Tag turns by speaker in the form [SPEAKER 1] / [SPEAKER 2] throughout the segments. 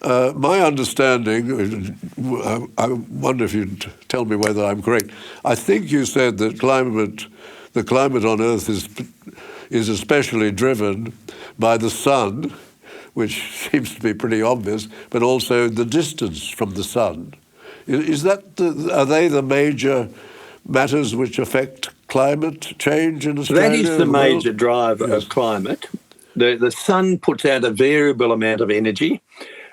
[SPEAKER 1] My understanding, I wonder if you'd tell me whether I'm correct. I think you said that the climate on Earth is especially driven by the sun, which seems to be pretty obvious, but also the distance from the sun. Are they the major matters which affect climate change in Australia?
[SPEAKER 2] That is the major driver of climate. The sun puts out a variable amount of energy,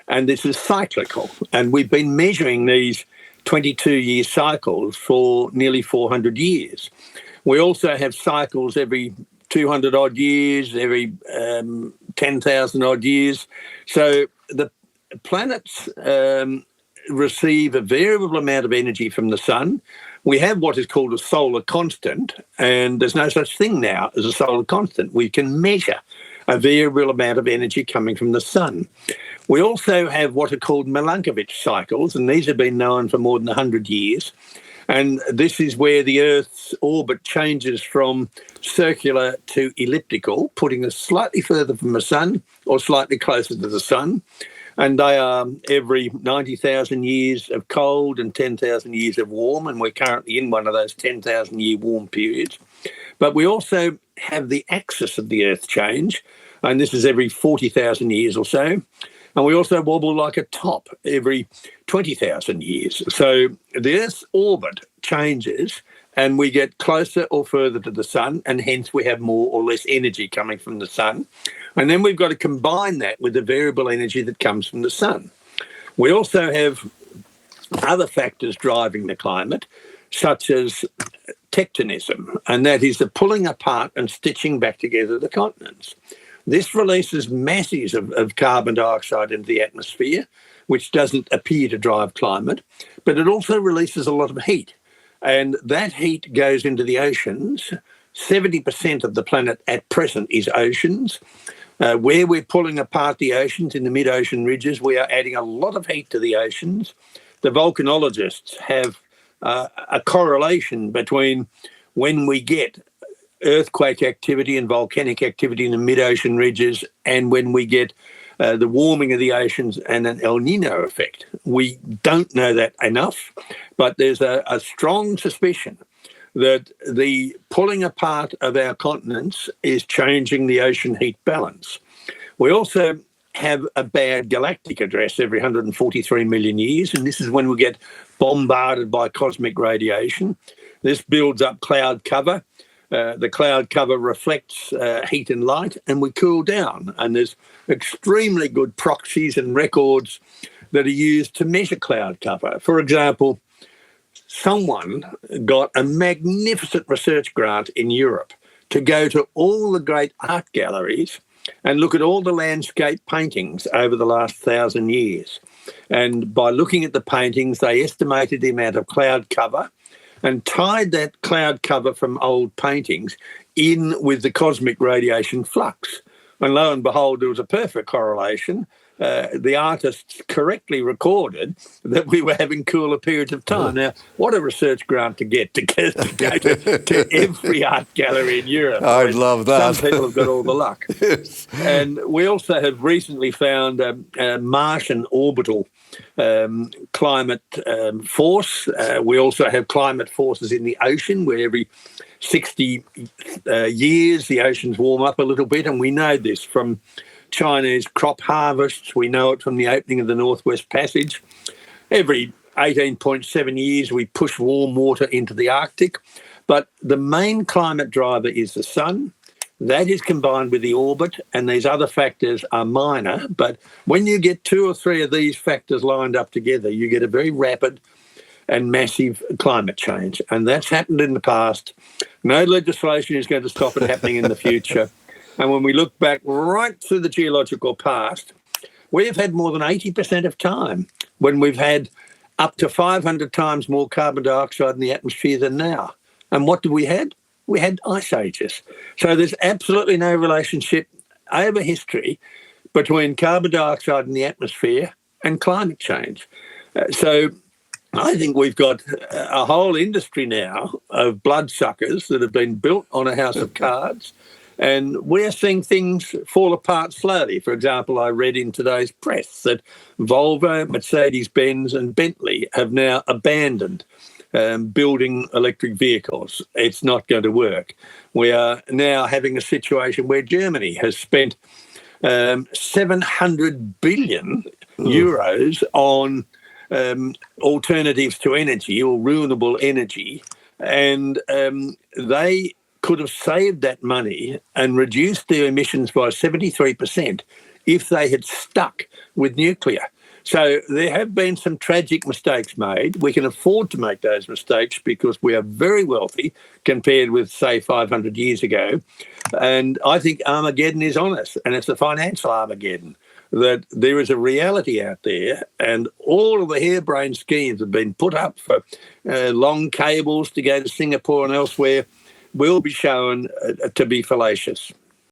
[SPEAKER 2] and this is cyclical. And we've been measuring these 22-year cycles for nearly 400 years. We also have cycles every 200 odd years, every 10,000 odd years. So the planets receive a variable amount of energy from the sun. We have what is called a solar constant, and there's no such thing now as a solar constant. We can measure a variable amount of energy coming from the sun. We also have what are called Milankovitch cycles, and these have been known for more than 100 years. And this is where the Earth's orbit changes from circular to elliptical, putting us slightly further from the sun or slightly closer to the sun. And they are every 90,000 years of cold and 10,000 years of warm, and we're currently in one of those 10,000-year warm periods. But we also have the axis of the Earth change, and this is every 40,000 years or so. And we also wobble like a top every 20,000 years. So the Earth's orbit changes and we get closer or further to the sun, and hence we have more or less energy coming from the sun. And then we've got to combine that with the variable energy that comes from the sun. We also have other factors driving the climate, such as tectonism, and that is the pulling apart and stitching back together the continents. This releases masses of carbon dioxide into the atmosphere, which doesn't appear to drive climate, but it also releases a lot of heat. And that heat goes into the oceans. 70% of the planet at present is oceans. Where we're pulling apart the oceans in the mid-ocean ridges, we are adding a lot of heat to the oceans. The volcanologists have a correlation between when we get earthquake activity and volcanic activity in the mid-ocean ridges and when we get the warming of the oceans and an El Nino effect. We don't know that enough, but there's a strong suspicion that the pulling apart of our continents is changing the ocean heat balance. We also have a bad galactic address every 143 million years, and this is when we get bombarded by cosmic radiation. This builds up cloud cover. The cloud cover reflects heat and light, and we cool down. And there's extremely good proxies and records that are used to measure cloud cover. For example, someone got a magnificent research grant in Europe to go to all the great art galleries and look at all the landscape paintings over the last 1,000 years. And by looking at the paintings, they estimated the amount of cloud cover and tied that cloud cover from old paintings in with the cosmic radiation flux. And lo and behold, there was a perfect correlation. The artists correctly recorded that we were having cooler periods of time. Now, what a research grant to go to every art gallery in Europe.
[SPEAKER 1] I'd love that.
[SPEAKER 2] Some people have got all the luck.
[SPEAKER 1] Yes.
[SPEAKER 2] And we also have recently found a Martian orbital climate force. We also have climate forces in the ocean where every 60 years the oceans warm up a little bit, and we know this from Chinese crop harvests. We know it from the opening of the Northwest Passage. Every 18.7 years we push warm water into the Arctic, but the main climate driver is the sun. That is combined with the orbit, and these other factors are minor. But when you get two or three of these factors lined up together, you get a very rapid and massive climate change. And that's happened in the past. No legislation is going to stop it happening in the future. And when we look back right through the geological past, we have had more than 80% of time when we've had up to 500 times more carbon dioxide in the atmosphere than now. And what did we had? We had ice ages. So there's absolutely no relationship over history between carbon dioxide in the atmosphere and climate change. So I think we've got a whole industry now of bloodsuckers that have been built on a house of cards, And we're seeing things fall apart slowly. For example, I read in today's press that Volvo, Mercedes-Benz and Bentley have now abandoned building electric vehicles. It's not going to work. We are now having a situation where Germany has spent 700 billion euros on alternatives to energy or renewable energy, and they could have saved that money and reduced their emissions by 73% if they had stuck with nuclear. So there have been some tragic mistakes made. We can afford to make those mistakes because we are very wealthy compared with, say, 500 years ago. And I think Armageddon is on us, and it's a financial Armageddon, that there is a reality out there, and all of the harebrained schemes have been put up for long cables to go to Singapore and elsewhere will be shown to be fallacious.